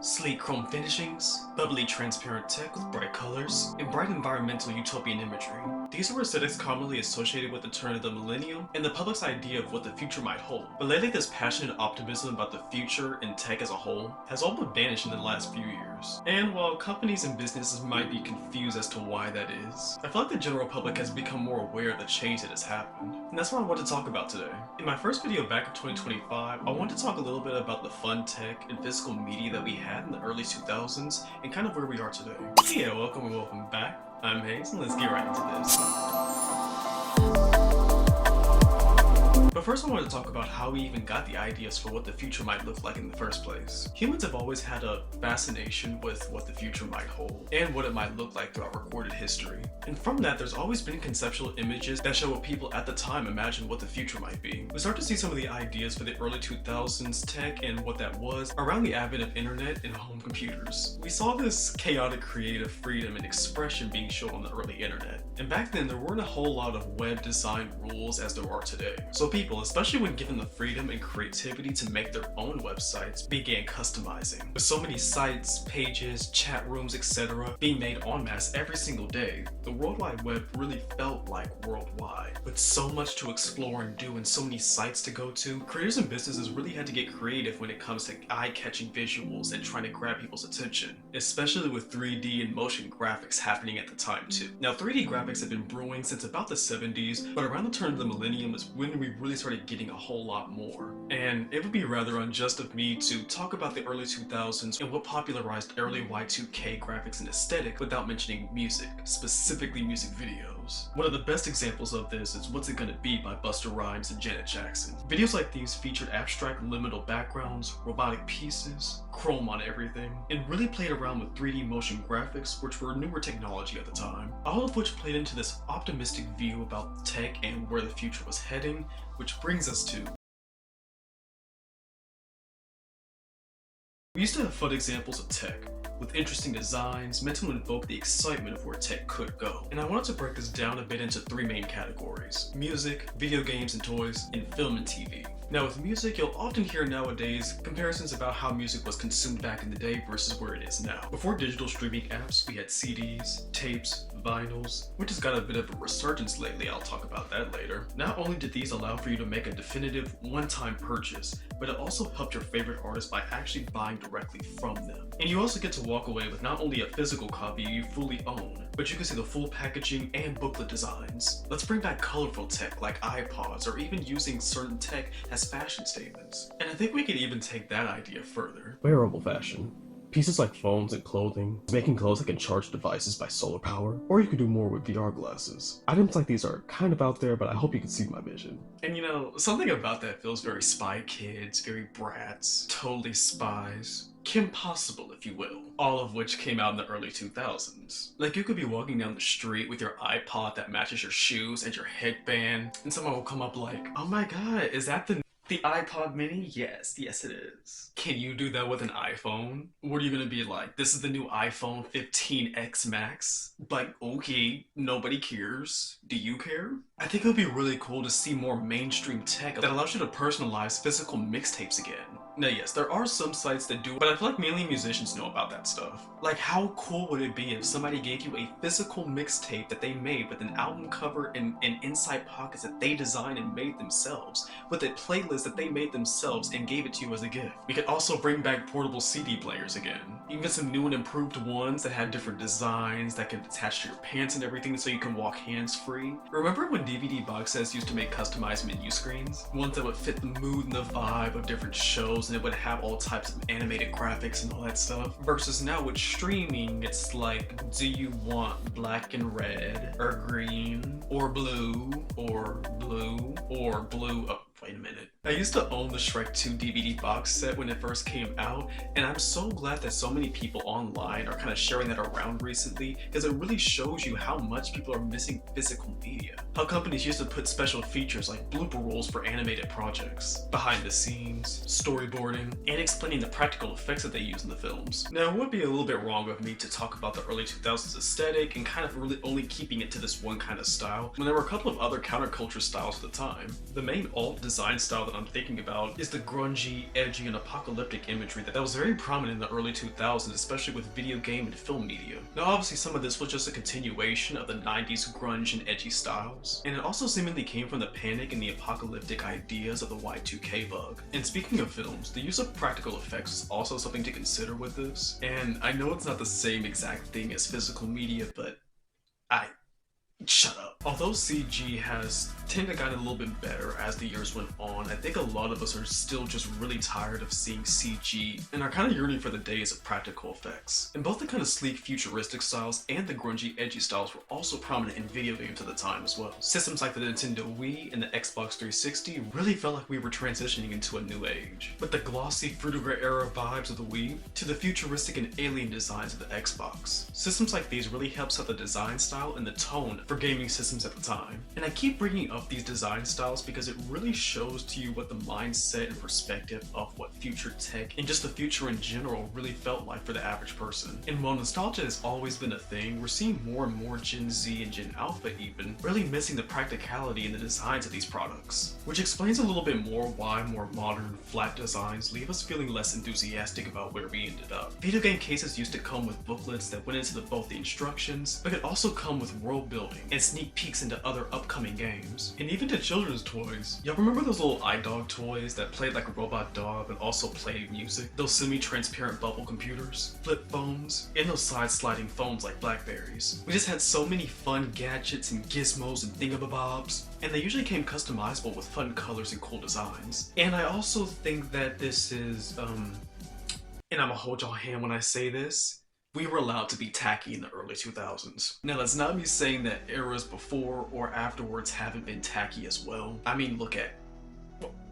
Sleek chrome finishings, bubbly transparent tech with bright colors, and bright environmental utopian imagery. These are aesthetics commonly associated with the turn of the millennium and the public's idea of what the future might hold. But lately this passionate optimism about the future and tech as a whole has all but vanished in the last few years. And while companies and businesses might be confused as to why that is, I feel like the general public has become more aware of the change that has happened. And that's what I want to talk about today. In my first video back in 2025, I wanted to talk a little bit about the fun tech and physical media that we had in the early 2000s and kind of where we are today. Yeah, welcome and welcome back. I'm Hayes, and let's get right into this. But first I wanted to talk about how we even got the ideas for what the future might look like in the first place. Humans have always had a fascination with what the future might hold, and what it might look like throughout recorded history. And from that, there's always been conceptual images that show what people at the time imagined what the future might be. We start to see some of the ideas for the early 2000s tech and what that was around the advent of internet and home computers. We saw this chaotic creative freedom and expression being shown on the early internet. And back then, there weren't a whole lot of web design rules as there are today. So people, especially when given the freedom and creativity to make their own websites, began customizing. With so many sites, pages, chat rooms, etc. being made en masse every single day, the World Wide Web really felt like worldwide. With so much to explore and do and so many sites to go to, creators and businesses really had to get creative when it comes to eye-catching visuals and trying to grab people's attention, especially with 3D and motion graphics happening at the time too. Now 3D graphics have been brewing since about the 70s, but around the turn of the millennium is when we really started getting a whole lot more. And it would be rather unjust of me to talk about the early 2000s and what popularized early Y2K graphics and aesthetic without mentioning music, specifically music videos. One of the best examples of this is What's It Gonna Be by Busta Rhymes and Janet Jackson. Videos like these featured abstract liminal backgrounds, robotic pieces, chrome on everything, and really played around with 3D motion graphics, which were newer technology at the time, all of which played into this optimistic view about tech and where the future was heading, which brings us to... We used to have fun examples of tech, with interesting designs meant to invoke the excitement of where tech could go. And I wanted to break this down a bit into three main categories: music, video games and toys, and film and TV. Now with music, you'll often hear nowadays comparisons about how music was consumed back in the day versus where it is now. Before digital streaming apps, we had CDs, tapes, vinyls, which has got a bit of a resurgence lately. I'll talk about that later. Not only did these allow for you to make a definitive one-time purchase, but it also helped your favorite artists by actually buying directly from them. And you also get to walk away with not only a physical copy you fully own, but you can see the full packaging and booklet designs. Let's bring back colorful tech like iPods, or even using certain tech as fashion statements. And I think we could even take that idea further. Wearable fashion. Pieces like phones and clothing, making clothes that can charge devices by solar power, or you could do more with VR glasses. Items like these are kind of out there, but I hope you can see my vision. And you know, something about that feels very Spy Kids, very Bratz, totally Spies, Kim Possible, if you will, all of which came out in the early 2000s. Like, you could be walking down the street with your iPod that matches your shoes and your headband, and someone will come up like, "Oh my god, is that the iPod mini? Yes it is." Can you do that with an iPhone? What are you gonna be like? This is the new iPhone 15X Max? Like, okay, nobody cares. Do you care? I think it would be really cool to see more mainstream tech that allows you to personalize physical mixtapes again. Now yes, there are some sites that do, but I feel like mainly musicians know about that stuff. Like, how cool would it be if somebody gave you a physical mixtape that they made with an album cover and inside pockets that they designed and made themselves, with a playlist that they made themselves and gave it to you as a gift? We could also bring back portable CD players again. Even some new and improved ones that had different designs that can attach to your pants and everything so you can walk hands-free. Remember when DVD box sets used to make customized menu screens? Ones that would fit the mood and the vibe of different shows, and it would have all types of animated graphics and all that stuff. Versus now with streaming, it's like, do you want black and red, or green, or blue, or blue, or blue? Oh, wait a minute. I used to own the Shrek 2 DVD box set when it first came out, and I'm so glad that so many people online are kind of sharing that around recently, because it really shows you how much people are missing physical media. How companies used to put special features like blooper rolls for animated projects, behind the scenes, storyboarding, and explaining the practical effects that they use in the films. Now, it would be a little bit wrong of me to talk about the early 2000s aesthetic and kind of really only keeping it to this one kind of style, when there were a couple of other counterculture styles at the time. The main alt design design style that I'm thinking about is the grungy, edgy, and apocalyptic imagery that was very prominent in the early 2000s, especially with video game and film media. Now obviously some of this was just a continuation of the 90s grunge and edgy styles, and it also seemingly came from the panic and the apocalyptic ideas of the Y2K bug. And speaking of films, the use of practical effects is also something to consider with this, and I know it's not the same exact thing as physical media, but shut up. Although CG has tended to get a little bit better as the years went on, I think a lot of us are still just really tired of seeing CG and are kind of yearning for the days of practical effects. And both the kind of sleek futuristic styles and the grungy edgy styles were also prominent in video games at the time as well. Systems like the Nintendo Wii and the Xbox 360 really felt like we were transitioning into a new age. With the glossy Fruitiger era vibes of the Wii to the futuristic and alien designs of the Xbox. Systems like these really help set the design style and the tone for gaming systems at the time. And I keep bringing up these design styles because it really shows to you what the mindset and perspective of what future tech and just the future in general really felt like for the average person. And while nostalgia has always been a thing, we're seeing more and more Gen Z and Gen Alpha even really missing the practicality in the designs of these products. Which explains a little bit more why more modern, flat designs leave us feeling less enthusiastic about where we ended up. Video game cases used to come with booklets that went into both the instructions, but could also come with world building and sneak peeks into other upcoming games, and even to children's toys. Y'all remember those little iDog toys that played like a robot dog but also played music? Those semi-transparent bubble computers, flip phones, and those side-sliding phones like Blackberries. We just had so many fun gadgets and gizmos and thingamabobs, and they usually came customizable with fun colors and cool designs. And I also think that this is, and I'ma hold y'all hand when I say this, we were allowed to be tacky in the early 2000s. Now that's not me saying that eras before or afterwards haven't been tacky as well. I mean, look at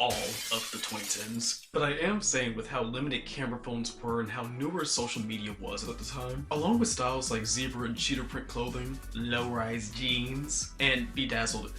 all of the 2010s. But I am saying with how limited camera phones were and how newer social media was at the time, along with styles like zebra and cheetah print clothing, low-rise jeans, and bedazzled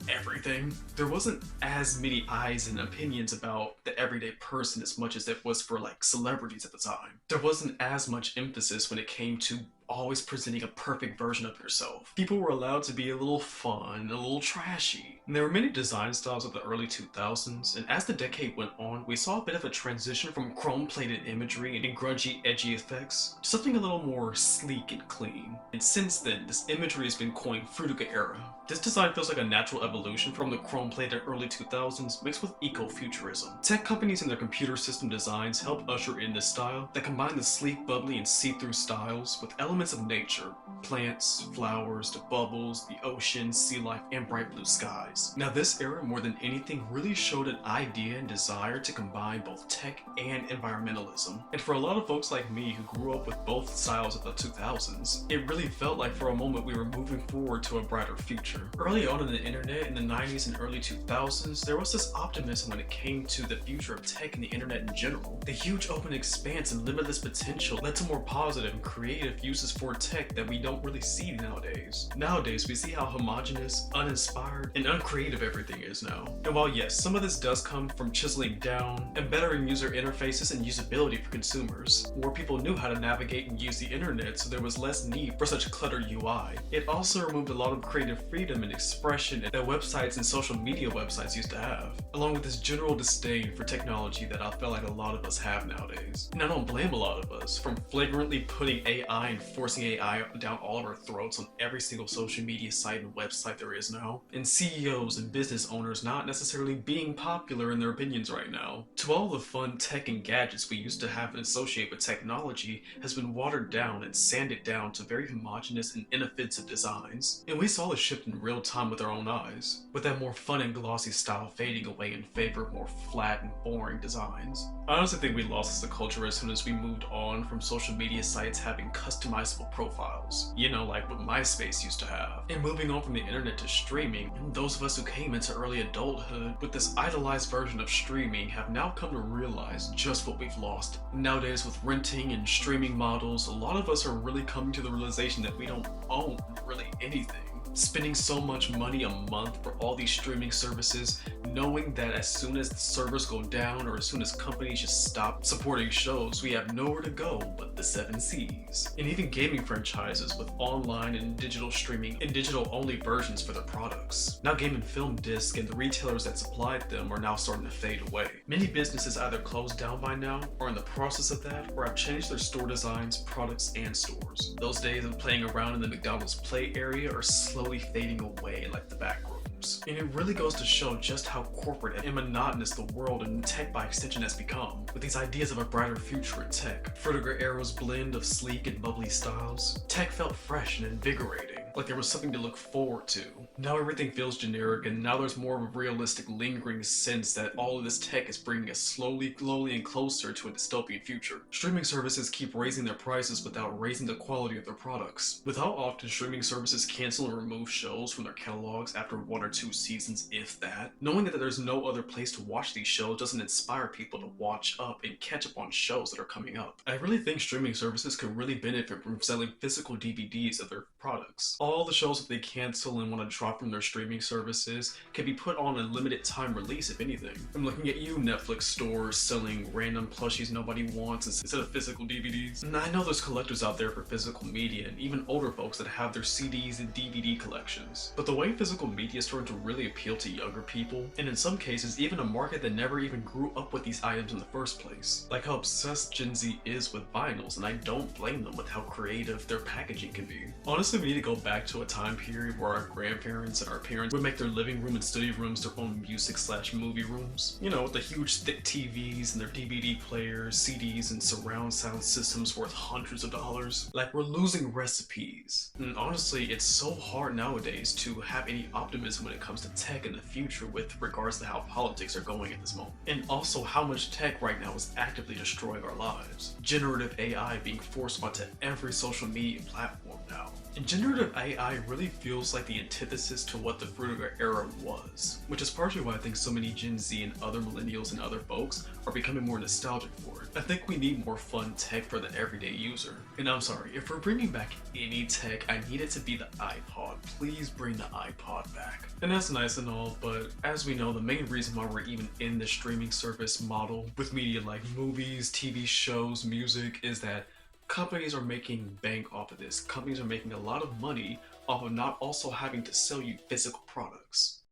everything, there wasn't as many eyes and opinions about the everyday person as much as it was for like celebrities at the time. There wasn't as much emphasis when it came to always presenting a perfect version of yourself. People were allowed to be a little fun, a little trashy. And there were many design styles of the early 2000s, and as the decade went on, we saw a bit of a transition from chrome-plated imagery and grungy, edgy effects to something a little more sleek and clean. And since then, this imagery has been coined Fruitiger era. This design feels like a natural evolution from the chrome-plated early 2000s mixed with eco-futurism. Tech companies and their computer system designs helped usher in this style that combined the sleek, bubbly, and see-through styles with elements of nature, plants, flowers, the bubbles, the ocean, sea life, and bright blue skies. Now this era, more than anything, really showed an idea and desire to combine both tech and environmentalism. And for a lot of folks like me who grew up with both styles of the 2000s, it really felt like for a moment we were moving forward to a brighter future. Early on in the internet, in the 90s and early 2000s, there was this optimism when it came to the future of tech and the internet in general. The huge open expanse and limitless potential led to more positive and creative uses for tech that we don't really see nowadays. Nowadays, we see how homogenous, uninspired, and uncreative everything is now. And while yes, some of this does come from chiseling down and bettering user interfaces and usability for consumers, more people knew how to navigate and use the internet, so there was less need for such cluttered UI. It also removed a lot of creative freedom and expression that websites and social media websites used to have, along with this general disdain for technology that I feel like a lot of us have nowadays. And I don't blame a lot of us, from flagrantly putting AI and forcing AI down all of our throats on every single social media site and website there is now, and CEOs and business owners not necessarily being popular in their opinions right now, to all the fun tech and gadgets we used to have and associate with technology has been watered down and sanded down to very homogeneous and inoffensive designs. And we saw this shift in real time with our own eyes, with that more fun and glossy style fading away in favor of more flat and boring designs. I honestly think we lost as a culture as soon as we moved on from social media sites having customizable profiles, you know, like what MySpace used to have. And moving on from the internet to streaming, those of us who came into early adulthood with this idolized version of streaming have now come to realize just what we've lost. Nowadays, with renting and streaming models, a lot of us are really coming to the realization that we don't own really anything. Spending so much money a month for all these streaming services knowing that as soon as the servers go down or as soon as companies just stop supporting shows, we have nowhere to go but the 7 Seas. And even gaming franchises with online and digital streaming and digital only versions for their products. Now game and film discs and the retailers that supplied them are now starting to fade away. Many businesses either closed down by now or in the process of that, or have changed their store designs, products, and stores. Those days of playing around in the McDonald's play area are slowly fading away like the back rooms. And it really goes to show just how corporate and monotonous the world and tech by extension has become, with these ideas of a brighter future in tech. Frutiger Arrow's blend of sleek and bubbly styles, tech felt fresh and invigorating, like there was something to look forward to. Now everything feels generic, and now there's more of a realistic, lingering sense that all of this tech is bringing us slowly and closer to a dystopian future. Streaming services keep raising their prices without raising the quality of their products. With how often streaming services cancel and remove shows from their catalogs after 1 or 2 seasons, if that, knowing that there's no other place to watch these shows doesn't inspire people to watch up and catch up on shows that are coming up. I really think streaming services could really benefit from selling physical DVDs of their products. All the shows that they cancel and want to drop from their streaming services can be put on a limited time release, if anything. I'm looking at you, Netflix stores selling random plushies nobody wants instead of physical DVDs. And I know there's collectors out there for physical media and even older folks that have their CDs and DVD collections. But the way physical media is starting to really appeal to younger people, and in some cases even a market that never even grew up with these items in the first place. Like how obsessed Gen Z is with vinyls, and I don't blame them with how creative their packaging can be. Honestly, we need to go back to a time period where our grandparents and our parents would make their living room and study rooms their own music/movie rooms. You know, with the huge thick TVs and their DVD players, CDs, and surround sound systems worth hundreds of dollars. Like, we're losing recipes. And honestly, it's so hard nowadays to have any optimism when it comes to tech in the future with regards to how politics are going at this moment. And also how much tech right now is actively destroying our lives. Generative AI being forced onto every social media platform now. And generative AI really feels like the antithesis to what the Frutiger era was, which is partially why I think so many Gen Z and other millennials and other folks are becoming more nostalgic for it. I think we need more fun tech for the everyday user. And I'm sorry, if we're bringing back any tech, I need it to be the iPod. Please bring the iPod back. And that's nice and all, but as we know, the main reason why we're even in the streaming service model with media like movies, TV shows, music, is that companies are making bank off of this. Companies are making a lot of money off of not also having to sell you physical products.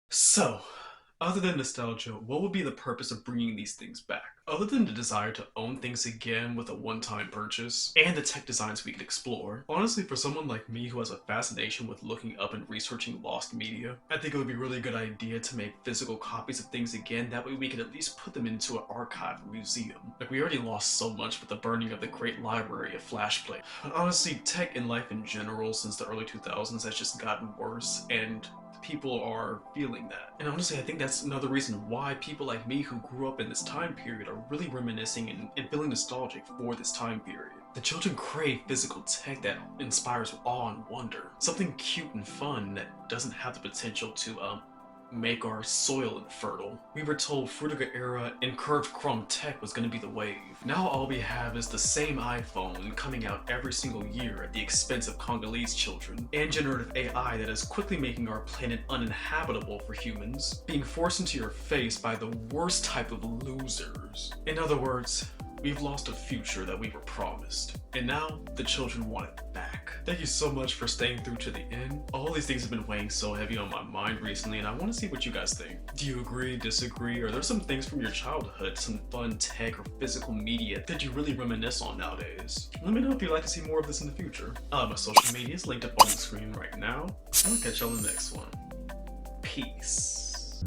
So, other than nostalgia, what would be the purpose of bringing these things back? Other than the desire to own things again with a one-time purchase, and the tech designs we could explore, honestly, for someone like me who has a fascination with looking up and researching lost media, I think it would be a really good idea to make physical copies of things again. That way we could at least put them into an archive or museum. Like, we already lost so much with the burning of the great library of Flash Play. But honestly, tech and life in general since the early 2000s has just gotten worse, and people are feeling that. And honestly, I think that's another reason why people like me who grew up in this time period are really reminiscing and feeling nostalgic for this time period. The children crave physical tech that inspires awe and wonder. Something cute and fun that doesn't have the potential to make our soil infertile. We were told Frutiger era and curved chrome tech was going to be the wave. Now all we have is the same iPhone coming out every single year at the expense of Congolese children, and generative AI that is quickly making our planet uninhabitable for humans, being forced into your face by the worst type of losers. In other words, we've lost a future that we were promised, and now the children want it back. Thank you so much for staying through to the end. All these things have been weighing so heavy on my mind recently, and I want to see what you guys think. Do you agree, disagree? Are there some things from your childhood, some fun tech or physical media that you really reminisce on nowadays? Let me know if you'd like to see more of this in the future. My social media is linked up on the screen right now. I'll catch y'all in the next one. Peace.